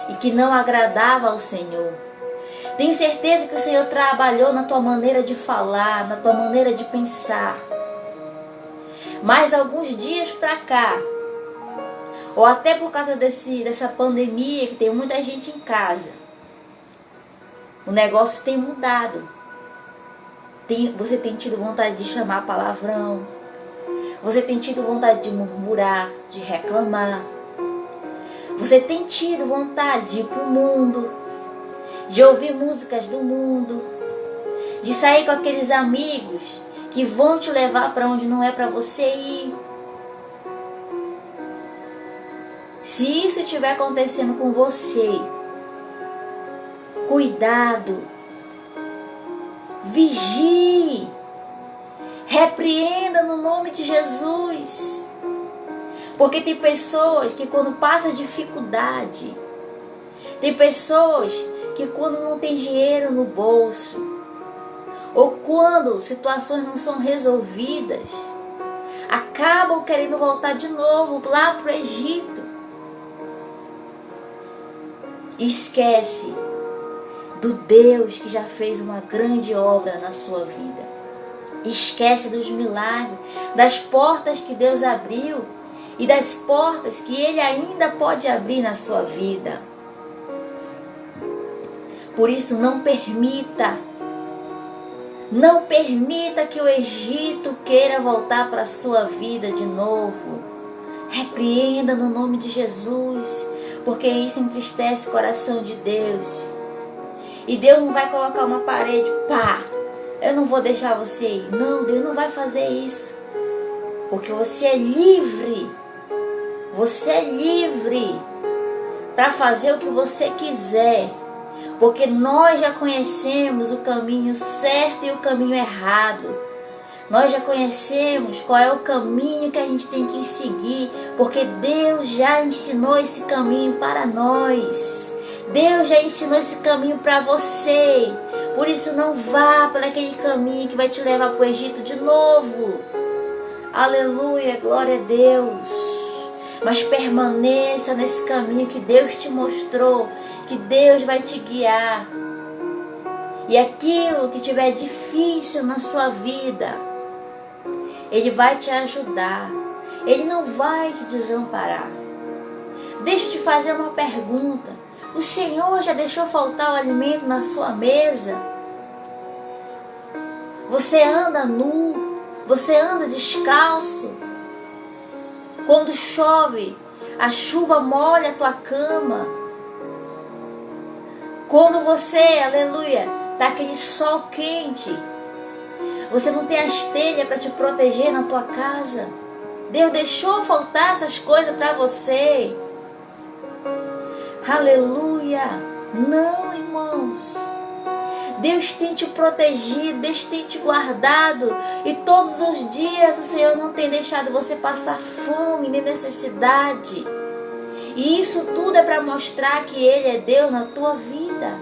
e que não agradava ao Senhor. Tenho certeza que o Senhor trabalhou na tua maneira de falar, na tua maneira de pensar. Mas alguns dias pra cá, ou até por causa dessa pandemia que tem muita gente em casa, o negócio tem mudado. Você tem tido vontade de chamar palavrão, você tem tido vontade de murmurar, de reclamar, você tem tido vontade de ir pro mundo, de ouvir músicas do mundo, de sair com aqueles amigos que vão te levar para onde não é para você ir. Se isso estiver acontecendo com você, cuidado, vigie, repreenda no nome de Jesus. Porque tem pessoas que quando passa dificuldade, tem pessoas que quando não tem dinheiro no bolso, ou quando situações não são resolvidas, acabam querendo voltar de novo lá para o Egito. Esquece do Deus que já fez uma grande obra na sua vida. Esquece dos milagres, das portas que Deus abriu e das portas que Ele ainda pode abrir na sua vida. Por isso não permita que o Egito queira voltar para a sua vida de novo. Repreenda no nome de Jesus, porque isso entristece o coração de Deus. E Deus não vai colocar uma parede, pá, eu não vou deixar você ir. Não, Deus não vai fazer isso. Porque você é livre. Você é livre para fazer o que você quiser. Porque nós já conhecemos o caminho certo e o caminho errado. Nós já conhecemos qual é o caminho que a gente tem que seguir. Porque Deus já ensinou esse caminho para nós. Deus já ensinou esse caminho para você. Por isso não vá por aquele caminho que vai te levar para o Egito de novo. Aleluia, glória a Deus. Mas permaneça nesse caminho que Deus te mostrou, que Deus vai te guiar. E aquilo que tiver difícil na sua vida, Ele vai te ajudar. Ele não vai te desamparar. Deixa eu te fazer uma pergunta. O Senhor já deixou faltar o alimento na sua mesa? Você anda nu? Você anda descalço? Quando chove, a chuva molha a tua cama. Quando você, aleluia, tá aquele sol quente, você não tem as telhas para te proteger na tua casa. Deus deixou faltar essas coisas para você. Aleluia. Não, irmãos. Deus tem te protegido, Deus tem te guardado. E todos os dias o Senhor não tem deixado você passar fome nem necessidade. E isso tudo é para mostrar que Ele é Deus na tua vida.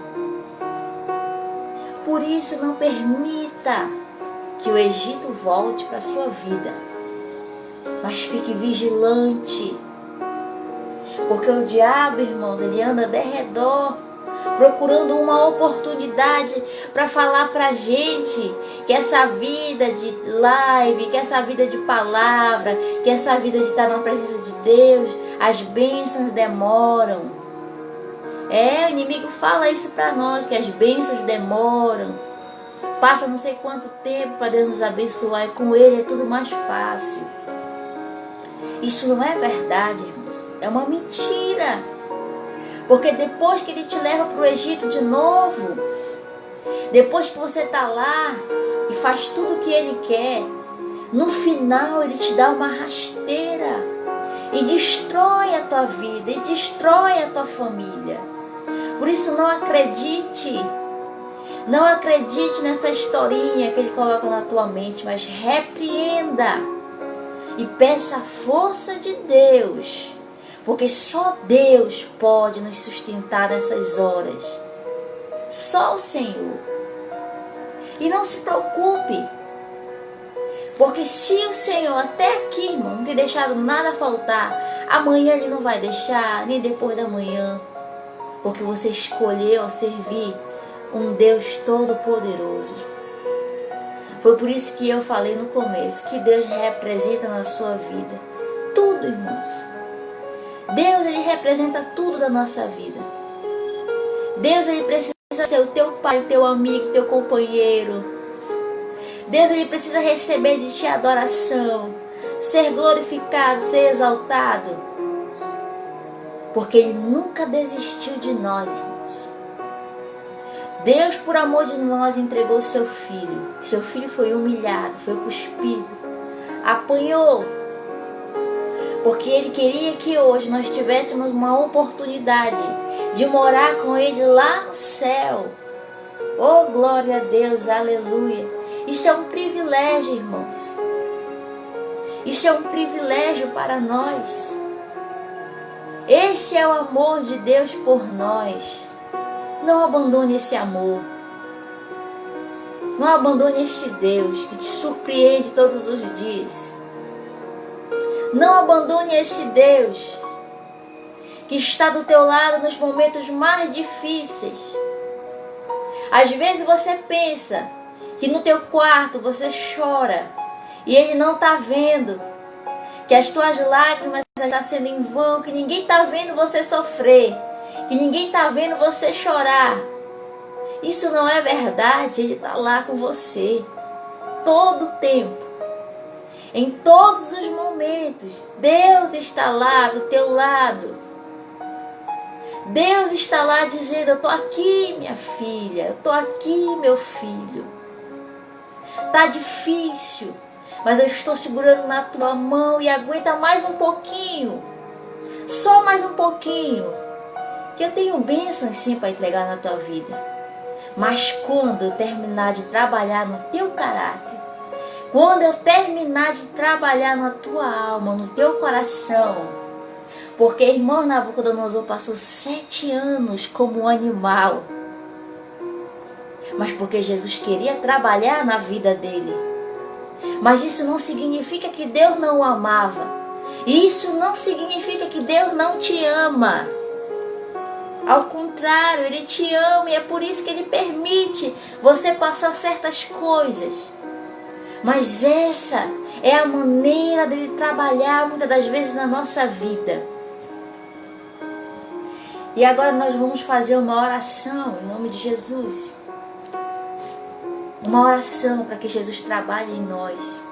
Por isso não permita que o Egito volte para a sua vida. Mas fique vigilante. Porque o diabo, irmãos, ele anda de redor, procurando uma oportunidade para falar pra gente que essa vida de live, que essa vida de palavra, que essa vida de estar na presença de Deus, as bênçãos demoram. O inimigo fala isso para nós, que as bênçãos demoram. Passa não sei quanto tempo para Deus nos abençoar e com Ele é tudo mais fácil. Isso não é verdade, irmãos. É uma mentira. Porque depois que Ele te leva para o Egito de novo, depois que você está lá e faz tudo o que Ele quer, no final Ele te dá uma rasteira e destrói a tua vida, e destrói a tua família. Por isso não acredite nessa historinha que Ele coloca na tua mente, mas repreenda e peça a força de Deus. Porque só Deus pode nos sustentar nessas horas. Só o Senhor. E não se preocupe. Porque se o Senhor até aqui, irmão, não tem deixado nada faltar, amanhã Ele não vai deixar, nem depois da manhã. Porque você escolheu servir um Deus Todo-Poderoso. Foi por isso que eu falei no começo que Deus representa na sua vida tudo, irmãos. Deus, Ele representa tudo da nossa vida. Deus, Ele precisa ser o teu pai, o teu amigo, o teu companheiro. Deus, Ele precisa receber de ti adoração, ser glorificado, ser exaltado. Porque Ele nunca desistiu de nós, irmãos. Deus, por amor de nós, entregou o seu Filho. Seu Filho foi humilhado, foi cuspido, apanhou. Porque Ele queria que hoje nós tivéssemos uma oportunidade de morar com Ele lá no céu. Oh, glória a Deus, aleluia. Isso é um privilégio, irmãos. Isso é um privilégio para nós. Esse é o amor de Deus por nós. Não abandone esse amor. Não abandone esse Deus que te surpreende todos os dias. Não abandone esse Deus que está do teu lado nos momentos mais difíceis. Às vezes você pensa que no teu quarto você chora e Ele não está vendo, que as tuas lágrimas estão sendo em vão, que ninguém está vendo você sofrer, que ninguém está vendo você chorar. Isso não é verdade. Ele está lá com você todo o tempo, em todos os momentos. Deus está lá do teu lado. Deus está lá dizendo: eu estou aqui, minha filha, eu estou aqui, meu filho. Está difícil, mas eu estou segurando na tua mão e aguenta mais um pouquinho, só mais um pouquinho, que eu tenho bênçãos sim para entregar na tua vida. Mas quando eu terminar de trabalhar no teu caráter, quando eu terminar de trabalhar na tua alma, no teu coração, porque irmão Nabucodonosor passou 7 anos como um animal, mas porque Jesus queria trabalhar na vida dele. Mas isso não significa que Deus não o amava. Isso não significa que Deus não te ama. Ao contrário, Ele te ama e é por isso que Ele permite você passar certas coisas. Mas essa é a maneira dele trabalhar muitas das vezes na nossa vida. E agora nós vamos fazer uma oração em nome de Jesus. Uma oração para que Jesus trabalhe em nós.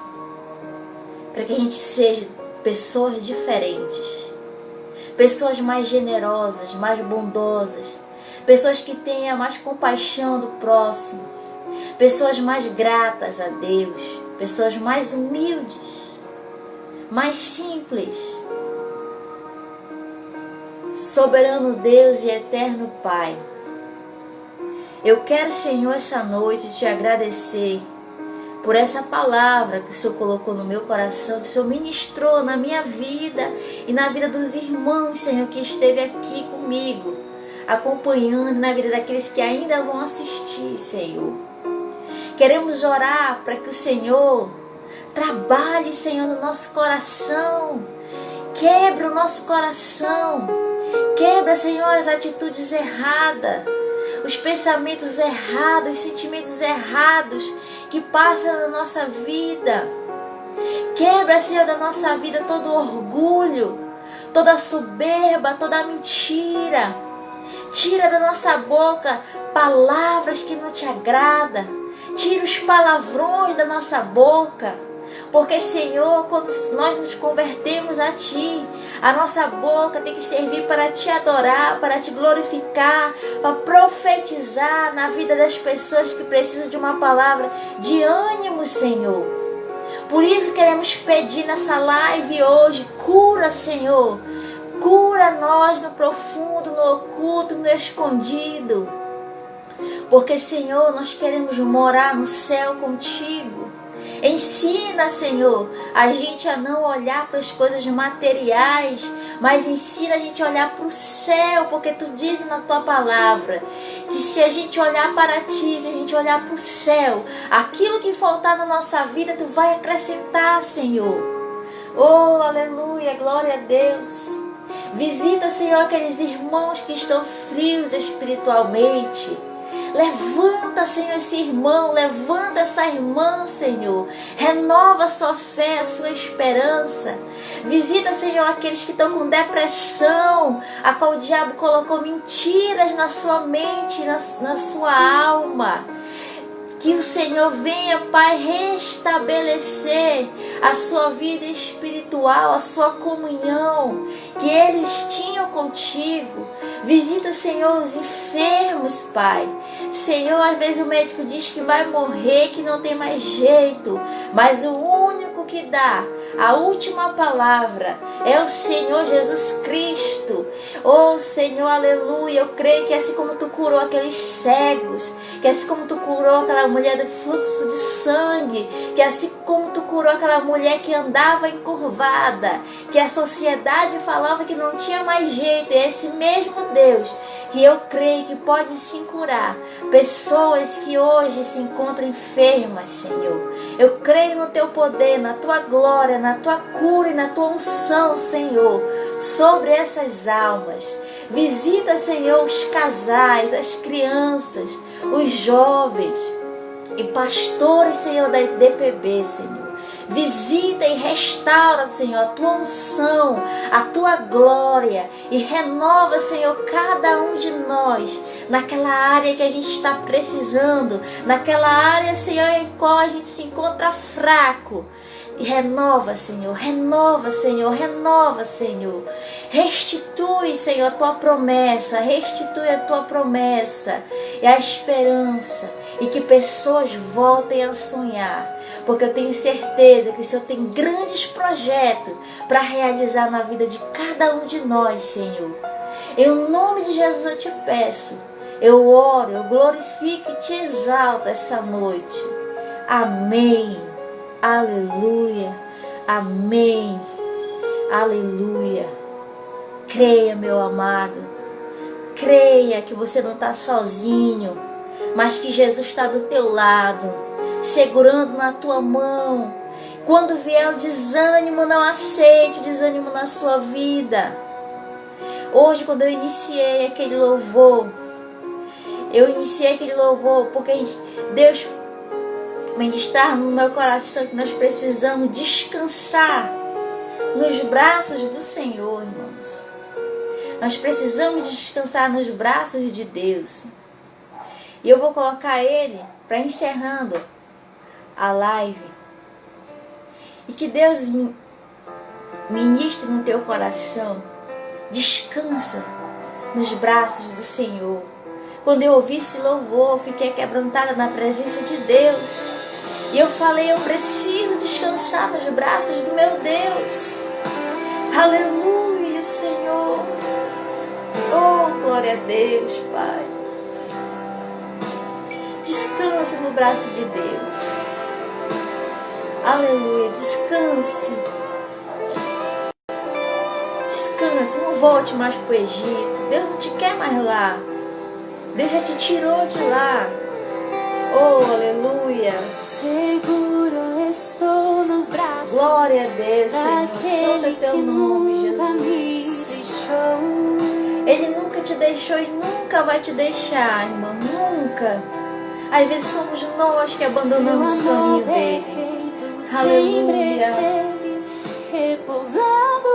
Para que a gente seja pessoas diferentes. Pessoas mais generosas, mais bondosas. Pessoas que tenham mais compaixão do próximo. Pessoas mais gratas a Deus. Pessoas mais humildes. Mais simples. Soberano Deus e eterno Pai, eu quero, Senhor, essa noite te agradecer por essa palavra que o Senhor colocou no meu coração, que o Senhor ministrou na minha vida e na vida dos irmãos, Senhor, que esteve aqui comigo, acompanhando na vida daqueles que ainda vão assistir, Senhor. Queremos orar para que o Senhor trabalhe, Senhor, no nosso coração, quebra o nosso coração, quebra, Senhor, as atitudes erradas, os pensamentos errados, os sentimentos errados que passam na nossa vida. Quebra, Senhor, da nossa vida todo orgulho, toda soberba, toda mentira. Tira da nossa boca palavras que não te agradam. Tira os palavrões da nossa boca. Porque, Senhor, quando nós nos convertemos a Ti, a nossa boca tem que servir para Te adorar, para Te glorificar, para profetizar na vida das pessoas que precisam de uma palavra de ânimo, Senhor. Por isso queremos pedir nessa live hoje, cura, Senhor. Cura nós no profundo, no oculto, no escondido. Porque, Senhor, nós queremos morar no céu contigo. Ensina, Senhor, a gente a não olhar para as coisas materiais, mas ensina a gente a olhar para o céu, porque Tu dizes na Tua palavra que se a gente olhar para Ti, se a gente olhar para o céu, aquilo que faltar na nossa vida, Tu vai acrescentar, Senhor. Oh, aleluia, glória a Deus. Visita, Senhor, aqueles irmãos que estão frios espiritualmente. Levanta, Senhor, esse irmão, levanta essa irmã, Senhor. Renova a sua fé, a sua esperança. Visita, Senhor, aqueles que estão com depressão, a qual o diabo colocou mentiras na sua mente, na sua alma. Que o Senhor venha, Pai, restabelecer a sua vida espiritual, a sua comunhão que eles tinham contigo. Visita, Senhor, os enfermos, Pai. Senhor, às vezes o médico diz que vai morrer, que não tem mais jeito, mas o único que dá a última palavra é o Senhor Jesus Cristo. Oh, Senhor, aleluia. Eu creio que assim como tu curou aqueles cegos, que assim como tu curou aquela mulher do fluxo de sangue, que assim como tu curou aquela mulher que andava encurvada, que a sociedade falava que não tinha mais jeito, é esse mesmo Deus que eu creio que pode sim curar pessoas que hoje se encontram enfermas, Senhor. Eu creio no teu poder, na tua glória, na tua cura e na tua unção, Senhor, sobre essas almas. Visita, Senhor, os casais, as crianças, os jovens e pastores, Senhor, da DPB, Senhor. Visita e restaura, Senhor, a tua unção, a tua glória e renova, Senhor, cada um de nós naquela área que a gente está precisando, naquela área, Senhor, em qual a gente se encontra fraco. E renova, Senhor, renova, Senhor, renova, Senhor. Restitui, Senhor, a tua promessa, restitui a tua promessa e a esperança. E que pessoas voltem a sonhar. Porque eu tenho certeza que o Senhor tem grandes projetos para realizar na vida de cada um de nós, Senhor. Em nome de Jesus eu te peço. Eu oro, eu glorifico e te exalto essa noite. Amém. Aleluia. Amém. Aleluia. Creia, meu amado. Creia que você não está sozinho, mas que Jesus está do teu lado, segurando na tua mão. Quando vier o desânimo, não aceite o desânimo na sua vida. Hoje, quando eu iniciei aquele louvor, porque Deus ministrar no meu coração que nós precisamos descansar nos braços do Senhor, irmãos. Nós precisamos descansar nos braços de Deus. E eu vou colocar ele para encerrando a live. E que Deus ministre no teu coração. Descansa nos braços do Senhor. Quando eu ouvi esse louvor, eu fiquei quebrantada na presença de Deus. E eu falei, eu preciso descansar nos braços do meu Deus. Aleluia, Senhor. Oh, glória a Deus, Pai. Descanse no braço de Deus. Aleluia, descanse. Descanse, não volte mais para o Egito. Deus não te quer mais lá. Deus já te tirou de lá. Oh, aleluia. Seguro estou nos braços. Glória a Deus, Senhor. Santo é teu nome, Jesus. Ele nunca te deixou e nunca vai te deixar, irmão. Nunca. Às vezes somos nós que abandonamos o caminho dele. Aleluia. Repousando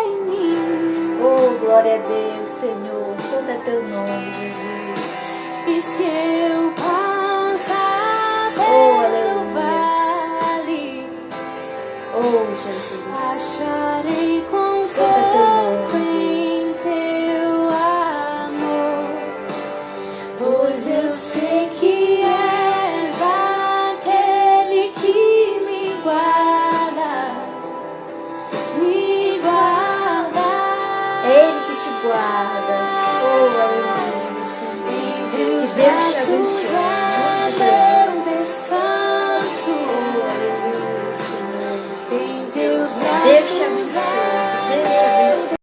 em mim. Oh, glória a Deus, Senhor. Santo é teu nome, Jesus. E se eu passar pelo vale, oh, Jesus, acharei conforto em teu amor, pois eu sei que és aquele que me guarda, me guarda. Ele que te guarda. Oh, aleluia, Senhor. Que Deus te abençoe.